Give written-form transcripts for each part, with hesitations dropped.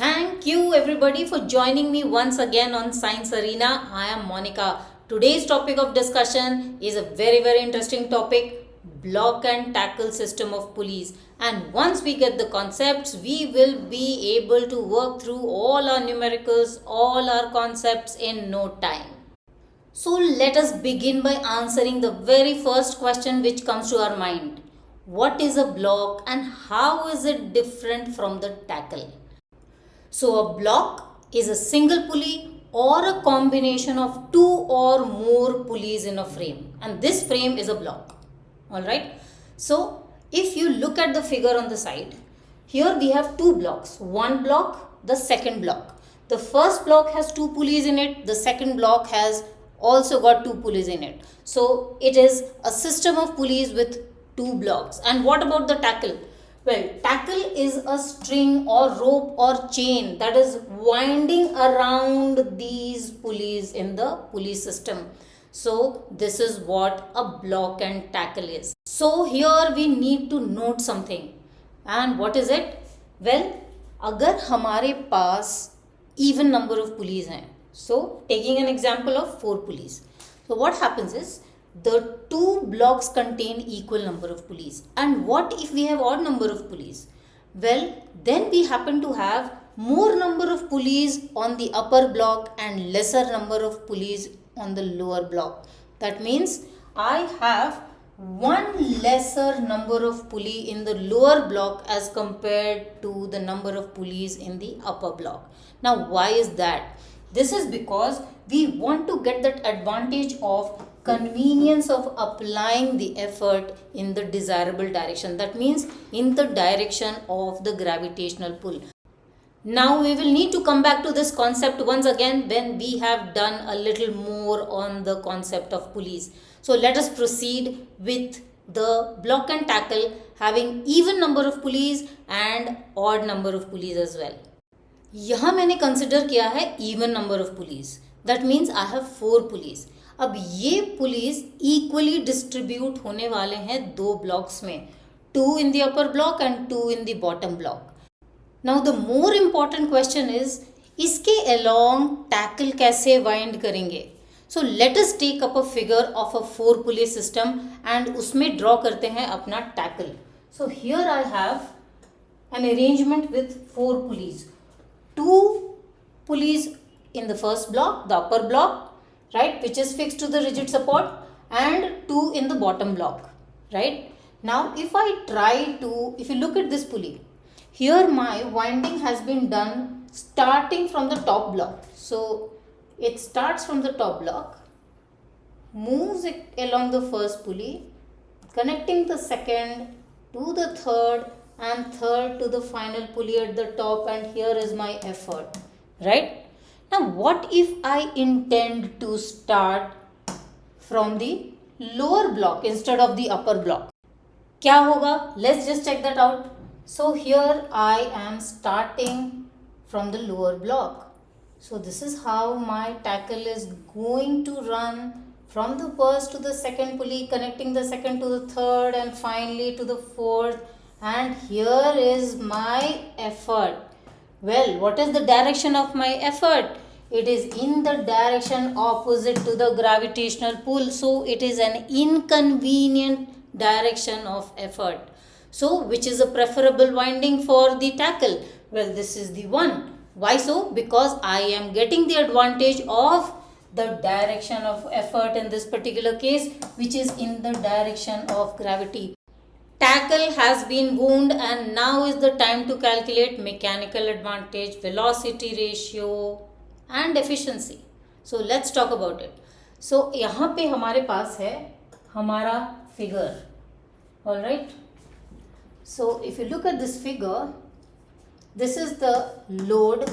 Thank you everybody for joining me once again on Science Arena. I am Monica. Today's topic of discussion is a very interesting topic, block and tackle system of police. And once we get the concepts, we will be able to work through all our numericals, all our concepts in no time. So let us begin by answering the very first question which comes to our mind. What is a block and how is it different from the tackle? So a block is a single pulley or a combination of two or more pulleys in a frame, and this frame is a block. Alright. So if you look at the figure on the side, here we have two blocks. One block, the second block. The first block has two pulleys in it. The second block has also got two pulleys in it. So it is a system of pulleys with two blocks. And what about the tackle? Well, tackle is a string or rope or chain that is winding around these pulleys in the pulley system. So this is what a block and tackle is. So here we need to note something. And what is it? Well, अगर हमारे पास even number of pulleys हैं, so taking an example of 4 pulleys. So what happens is, the two blocks contain equal number of pulleys. And what if we have odd number of pulleys? Well, then we happen to have more number of pulleys on the upper block and lesser number of pulleys on the lower block. That means I have one lesser number of pulley in the lower block as compared to the number of pulleys in the upper block. Now why is that? This is because we want to get that advantage of convenience of applying the effort in the desirable direction. That means in the direction of the gravitational pull. Now we will need to come back to this concept once again when we have done a little more on the concept of pulleys. So let us proceed with the block and tackle having even number of pulleys and odd number of pulleys as well. यहाँ मैंने consider किया है even number of pulleys. That means I have 4 pulleys. अब ये pulleys equally distribute होने वाले हैं दो ब्लॉक्स में, 2 in the upper block and 2 in the bottom block. Now the more important question is, इसके अलोंग टैकल कैसे वाइंड करेंगे. So let us take up a figure of a 4 pulley system and उसमें draw करते हैं अपना tackle. So here I have an arrangement with 4 pulleys. 2 pulleys in the first block, the upper block, right, which is fixed to the rigid support, and 2 in the bottom block, right. Now if you look at this pulley, here my winding has been done starting from the top block. So it starts from the top block, moves it along the first pulley, connecting the second to the third and third to the final pulley at the top, and here is my effort, right. Now what if I intend to start from the lower block instead of the upper block? क्या होगा? Let's just check that out. So here I am starting from the lower block. So this is how my tackle is going to run from the first to the second pulley, connecting the second to the third and finally to the fourth. And here is my effort. Well, what is the direction of my effort? It is in the direction opposite to the gravitational pull. So it is an inconvenient direction of effort. So which is a preferable winding for the tackle? Well, this is the one. Why so? Because I am getting the advantage of the direction of effort in this particular case, which is in the direction of gravity. Tackle has been wound and now is the time to calculate mechanical advantage, velocity ratio and efficiency. So let's talk about it. So यहाँ पे हमारे पास है हमारा figure. Alright. So if you look at this figure, this is the load,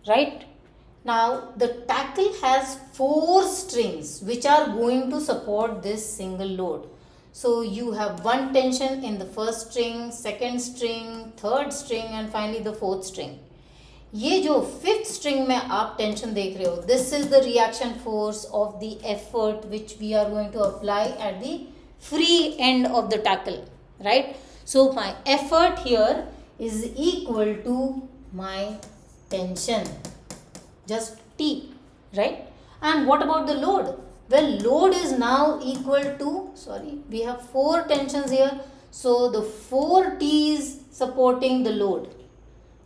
right? Now the tackle has 4 strings which are going to support this single load. So you have one tension in the first string, second string, third string and finally the fourth string. ये जो fifth string में आप tension देख रहे हो, this is the reaction force of the effort which we are going to apply at the free end of the tackle, right? So my effort here is equal to my tension, just T, right? And what about the load? Well, load is now equal to, we have 4 tensions here, so the 4 T's supporting the load.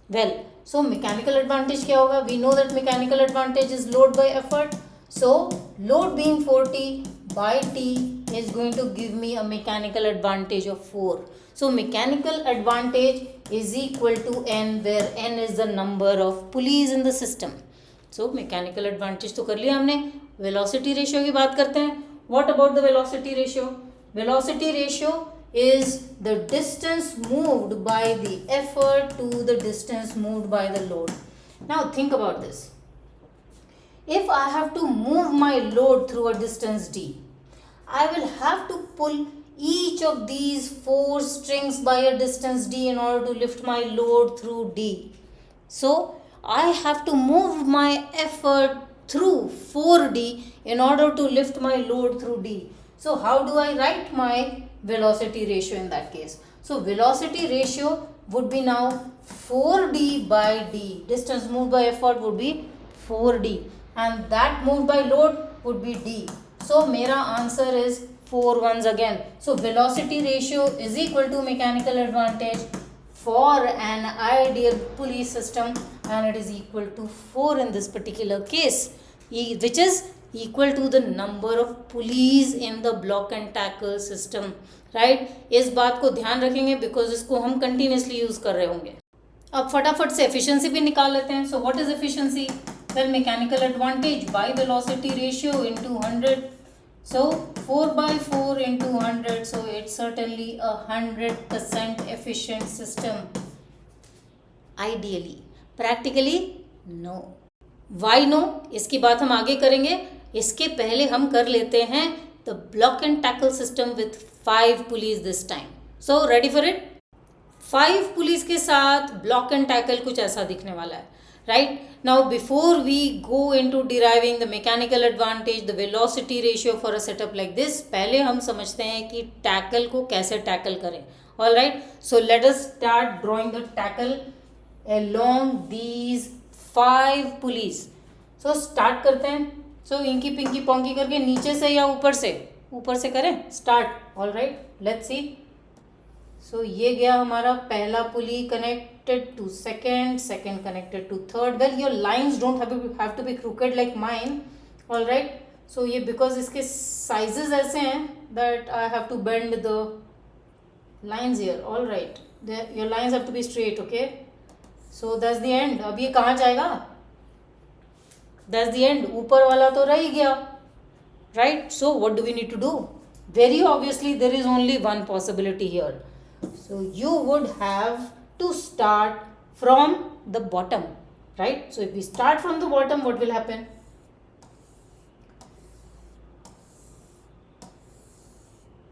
Well, so mechanical advantage क्या होगा? We know that mechanical advantage is load by effort. So load being 4T by T is going to give me a mechanical advantage of 4. So mechanical advantage is equal to N, where N is the number of pulleys in the system. So mechanical advantage तो कर लिया हमने. Velocity ratio की बात करते हैं. What about the velocity ratio? Velocity ratio is the distance moved by the effort to the distance moved by the load. Now think about this. If I have to move my load through a distance D, I will have to pull each of these 4 strings by a distance D in order to lift my load through D. So I have to move my effort through 4D in order to lift my load through D. So how do I write my velocity ratio in that case? So velocity ratio would be now 4D by D. Distance moved by effort would be 4D, and that moved by load would be D. So mera answer is 4 once again. So velocity ratio is equal to mechanical advantage for an ideal pulley system, and it is equal to 4 in this particular case, which is equal to the number of pulleys in the block and tackle system, right? इस बात को ध्यान रखेंगे because इसको हम continuously use कर रहे होंगे. अब फटाफट से efficiency भी निकाल लेते हैं. So what is efficiency? Well, mechanical advantage by velocity ratio into 100. So 4 by 4 into 100. So it's certainly a 100% efficient system. Ideally. Practically, no. Why no? इसकी बात हम आगे करेंगे. इसके पहले हम कर लेते हैं the block and tackle system with 5 pulleys this time. So ready for it? 5 pulleys के साथ block and tackle कुछ ऐसा दिखने वाला है, right? Now before we go into deriving the mechanical advantage, the velocity ratio for a setup like this, पहले हम समझते हैं कि tackle को कैसे tackle करें. All right, so let us start drawing the tackle along these 5 pulleys. So start करते हैं. So इंकी पिंकी पोंकी करके नीचे से या ऊपर से करें start. All right, let's see. So ये गया हमारा पहला pulley connected to second connected to third. Well your lines don't have to be crooked like mine. All right, so ये बिकॉज इसके साइजेस ऐसे हैं that I have to bend the lines here. All right, your lines have to be straight. Okay, so that's the end. अब ये कहाँ जाएगा? That's the end. ऊपर वाला तो रह ही गया, right? So what do we need to do? Very obviously there is only one possibility here. So you would have to start from the bottom, right? So if we start from the bottom, what will happen?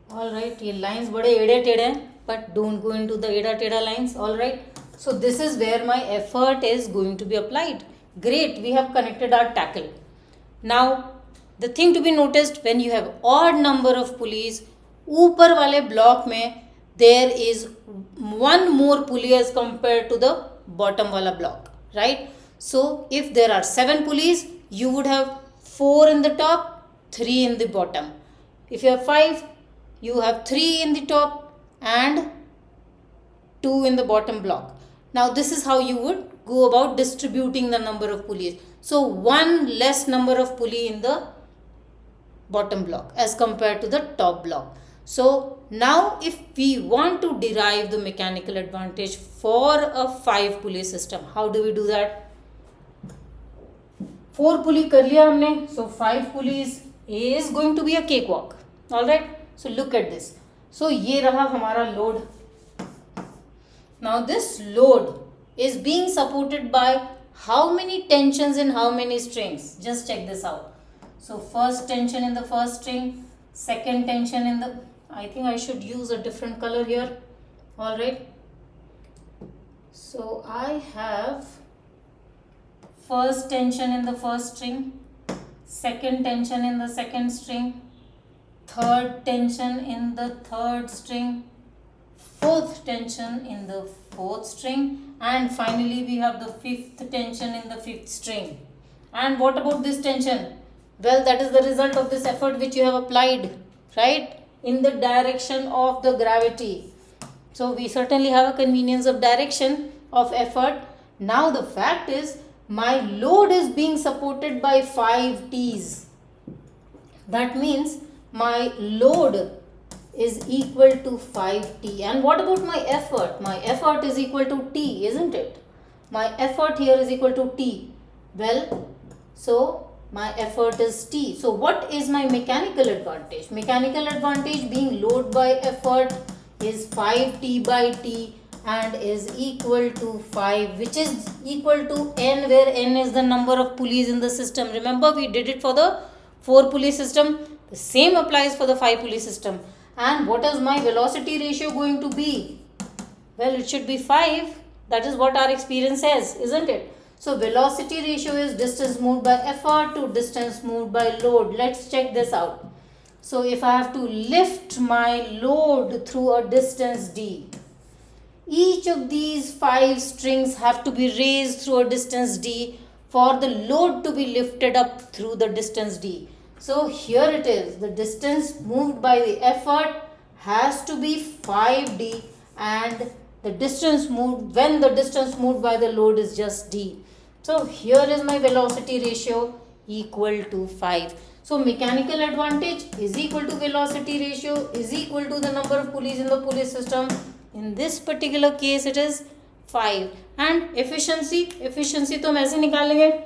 All right, ये lines बड़े एड़े टेढ़े हैं, but don't go into the एड़ा टेढ़ा lines. All right, so this is where my effort is going to be applied. Great, we have connected our tackle. Now the thing to be noticed, when you have odd number of pulleys, ऊपर वाले block में there is one more pulley as compared to the bottom वाला block, right? So if there are 7 pulleys, you would have 4 in the top, 3 in the bottom. If you have 5, you have 3 in the top and 2 in the bottom block. Now this is how you would go about distributing the number of pulleys. So one less number of pulley in the bottom block as compared to the top block. So now if we want to derive the mechanical advantage for a 5 pulley system, how do we do that? 4 pulley कर लिया हमने. So 5 pulleys is going to be a cakewalk. All right, so look at this. So ये रहा हमारा load. Now this load is being supported by how many tensions in how many strings? Just check this out. So first tension in the first string, second tension in the, I think I should use a different color here. All right, so I have first tension in the first string, second tension in the second string, third tension in the third string, fourth tension in the fourth string, and finally we have the fifth tension in the fifth string. And what about this tension? Well, that is the result of this effort which you have applied, right, in the direction of the gravity. So we certainly have a convenience of direction of effort. Now the fact is, my load is being supported by 5 T's. That means my load is equal to 5T. And what about my effort? My effort is equal to T, isn't it? My effort here is equal to T. Well, so my effort is T. So what is my mechanical advantage? Mechanical advantage being load by effort is 5T by T and is equal to 5, which is equal to N, where N is the number of pulleys in the system. Remember, we did it for the 4 pulley system. The same applies for the 5 pulley system. And what is my velocity ratio going to be? Well, it should be 5. That is what our experience says, isn't it? So velocity ratio is distance moved by effort to distance moved by load. Let's check this out. So if I have to lift my load through a distance d, each of these 5 strings have to be raised through a distance d for the load to be lifted up through the distance d. So here it is, the distance moved by the effort has to be 5d, and the distance moved, when the distance moved by the load is just d. So here is my velocity ratio equal to 5. So mechanical advantage is equal to velocity ratio is equal to the number of pulleys in the pulley system. In this particular case it is 5. And efficiency तो हम ऐसे निकाल लेंगे.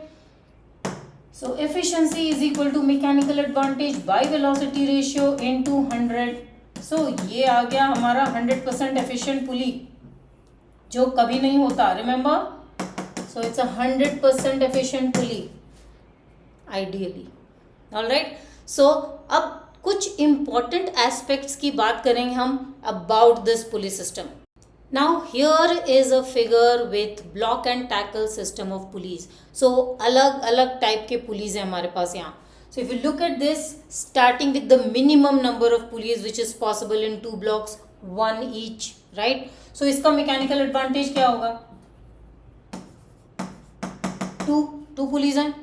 So efficiency is equal to mechanical advantage by velocity ratio into 100. So ये आ गया हमारा 100% efficient pulley, जो कभी नहीं होता. Remember? So it's a 100% efficient pulley ideally. Alright. So अब कुछ important aspects की बात करेंगे हम about this pulley system. Now here is a figure with block and tackle system of pulleys. So अलग अलग type के pulleys हैं हमारे पास यहाँ. So if you look at this, starting with the minimum number of pulleys which is possible in 2 blocks, 1 each, right? So इसका mechanical advantage क्या होगा? 2 pulleys हैं.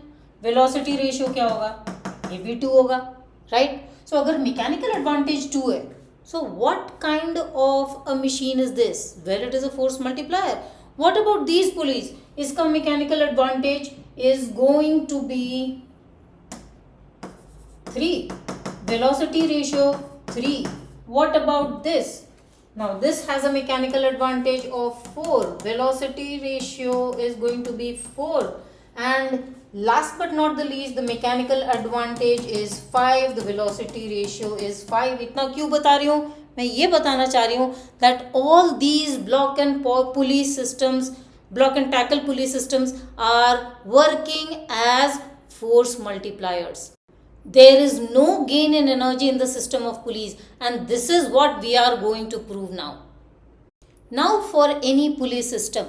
Velocity ratio क्या होगा? ये भी 2 होगा, right? So अगर mechanical advantage 2 है, so what kind of a machine is this? Well, it is a force multiplier. What about these pulleys? इसका mechanical advantage is going to be 3. Velocity ratio 3. What about this? Now this has a mechanical advantage of 4. Velocity ratio is going to be 4. And last but not the least, the mechanical advantage is 5. The velocity ratio is 5. इतना क्यों बता रही हूँ? मैं ये बताना चाह रही हूँ that all these block and pulley systems, block and tackle pulley systems are working as force multipliers. There is no gain in energy in the system of pulleys, and this is what we are going to prove now. Now for any pulley system,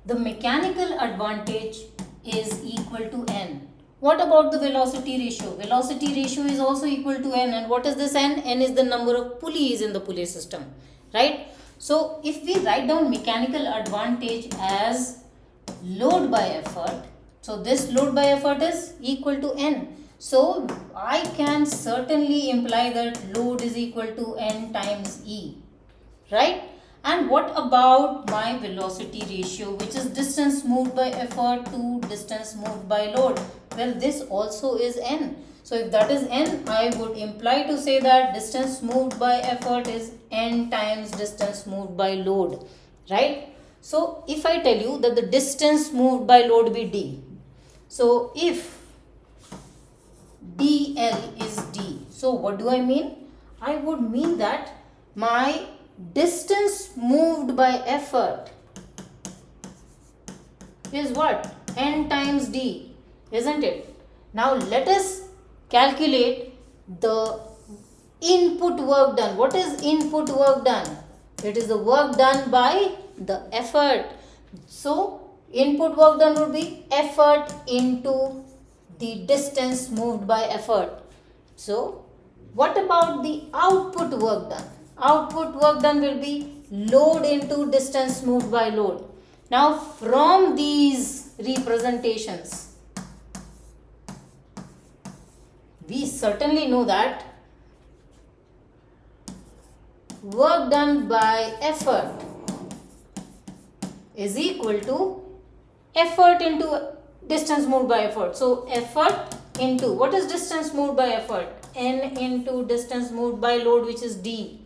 the mechanical advantage is equal to n. What about the velocity ratio? Velocity ratio is also equal to n. And what is this n? N is the number of pulleys in the pulley system, right? So if we write down mechanical advantage as load by effort, so this load by effort is equal to n. So I can certainly imply that load is equal to n times E, right? And what about my velocity ratio, which is distance moved by effort to distance moved by load? Well, this also is n. So if that is n, I would imply to say that distance moved by effort is n times distance moved by load, right? So if I tell you that the distance moved by load be d, so if dl is d, so what do I mean? I would mean that my distance moved by effort is what? N times d, isn't it? Now let us calculate the input work done. What is input work done? It is the work done by the effort. So input work done would be effort into the distance moved by effort. So what about the output work done? Output work done will be load into distance moved by load. Now from these representations, we certainly know that work done by effort is equal to effort into distance moved by effort. So effort into, what is distance moved by effort? N into distance moved by load, which is D,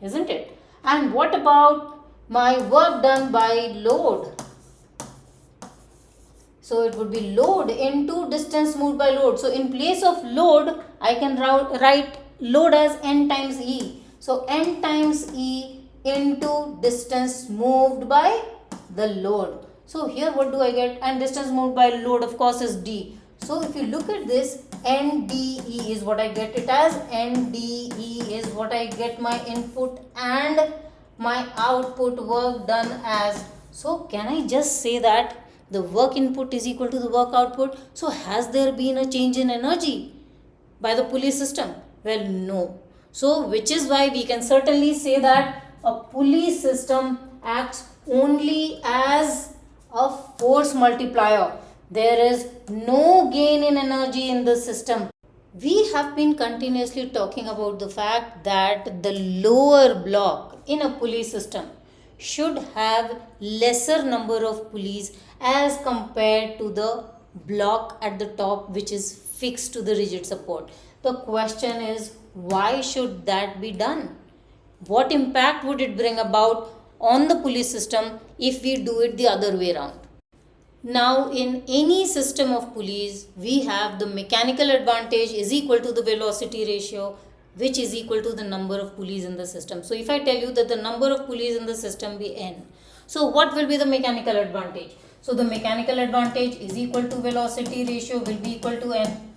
isn't it? And what about my work done by load? So it would be load into distance moved by load. So in place of load, I can write load as N times E. So N times E into distance moved by the load. So here what do I get? And distance moved by load, of course, is D. So if you look at this, NDE is what I get it as. NDE is what I get my input and my output work done as. So can I just say that the work input is equal to the work output? So has there been a change in energy by the pulley system? Well, no. So which is why we can certainly say that a pulley system acts only as a force multiplier. There is no gain in energy in the system. We have been continuously talking about the fact that the lower block in a pulley system should have lesser number of pulleys as compared to the block at the top, which is fixed to the rigid support. The question is, why should that be done? What impact would it bring about on the pulley system if we do it the other way around? Now in any system of pulleys, we have the mechanical advantage is equal to the velocity ratio, which is equal to the number of pulleys in the system. So if I tell you that the number of pulleys in the system be N, so what will be the mechanical advantage? So the mechanical advantage is equal to velocity ratio will be equal to N.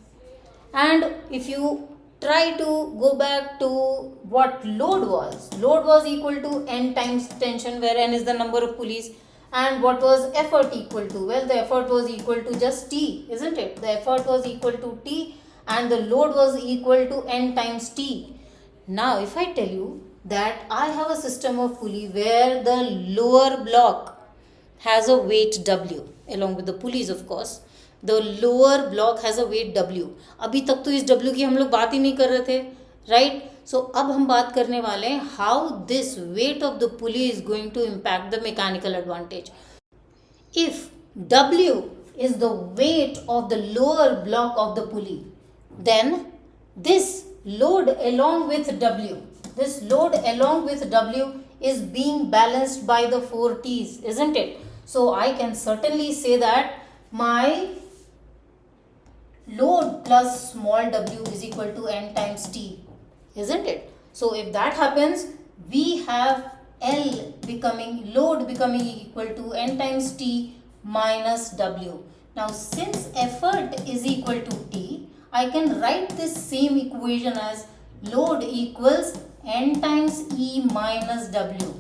And if you try to go back to what load was equal to N times tension, where N is the number of pulleys. And what was effort equal to? Well, the effort was equal to just T, isn't it? The effort was equal to T and the load was equal to N times T. Now, if I tell you that I have a system of pulley where the lower block has a weight W, along with the pulleys of course, the lower block has a weight W. अभी तक तो इस W की हम लोग बात ही नहीं कर रहे थे, right? So अब हम बात करने वाले हैं how this weight of the pulley is going to impact the mechanical advantage. If W is the weight of the lower block of the pulley, then this load along with W is being balanced by the 4 T's, isn't it? So I can certainly say that my load plus small w is equal to N times T, isn't it? So if that happens, we have load becoming equal to N times T minus W. Now since effort is equal to T, I can write this same equation as load equals N times E minus W.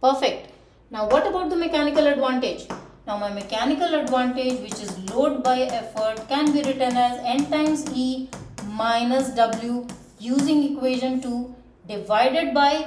Perfect. Now what about the mechanical advantage? Now my mechanical advantage, which is load by effort, can be written as N times E minus W using equation 2 divided by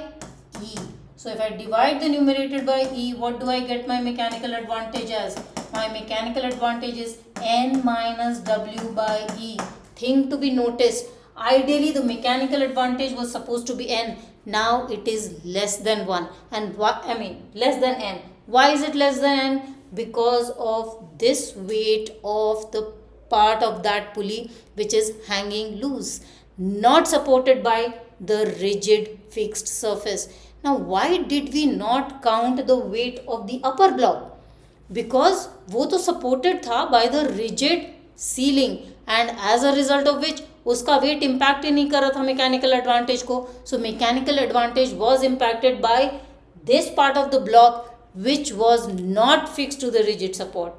E. So if I divide the numerator by E, what do I get my mechanical advantage as? My mechanical advantage is N minus W by E. Thing to be noticed, ideally the mechanical advantage was supposed to be N. Now it is less than 1 and less than N. Why is it less than N? Because of this weight of the part of that pulley which is hanging loose, not supported by the rigid fixed surface. Now why did we not count the weight of the upper block? Because वो तो supported था by the rigid ceiling and as a result of which उसका weight impact ही नहीं कर रहा था mechanical advantage को. So mechanical advantage was impacted by this part of the block which was not fixed to the rigid support.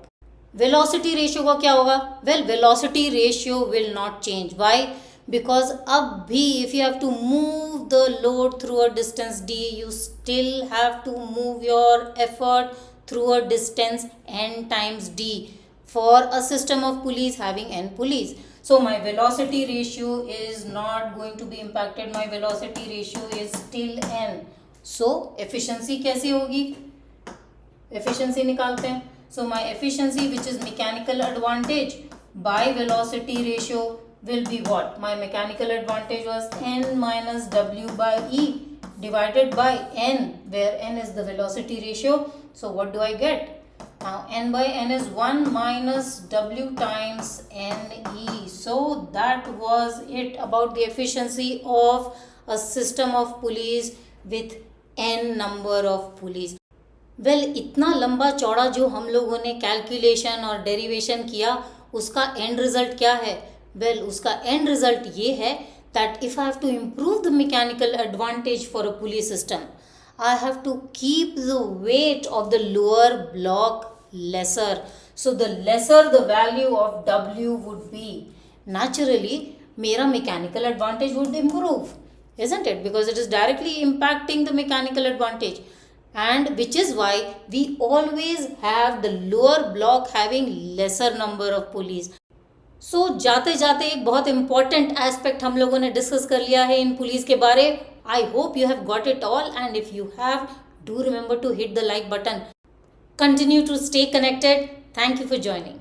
Velocity ratio का क्या होगा? Well, velocity ratio will not change. Why? Because अब भी if you have to move the load through a distance D, you still have to move your effort through a distance N times D for a system of pulleys having N pulleys. So my velocity ratio is not going to be impacted. My velocity ratio is still N. So efficiency कैसी होगी, efficiency निकालते हैं. So my efficiency which is mechanical advantage by velocity ratio will be what? My mechanical advantage was n minus w by e divided by n, where n is the velocity ratio. So what do I get? Now n by n is 1 minus w times ne. So that was it about the efficiency of a system of pulleys with n number of pulleys. Well इतना लंबा चौड़ा जो हम लोगों ने calculation और derivation किया, उसका एंड रिजल्ट क्या है? वेल उसका एंड रिजल्ट ये है that if I have to improve the mechanical advantage for a pulley system, I have to keep the weight of the lower block lesser. So the lesser the value of W would be, naturally मेरा mechanical advantage would improve, isn't it? Because it is directly impacting the mechanical advantage, and which is why we always have the lower block having lesser number of pulleys. सो जाते जाते एक बहुत important aspect हम लोगों ने discuss कर लिया है इन पुलिस के बारे. I hope you have got it all, and if you have, do remember to hit the like button. Continue to stay connected. Thank you for joining.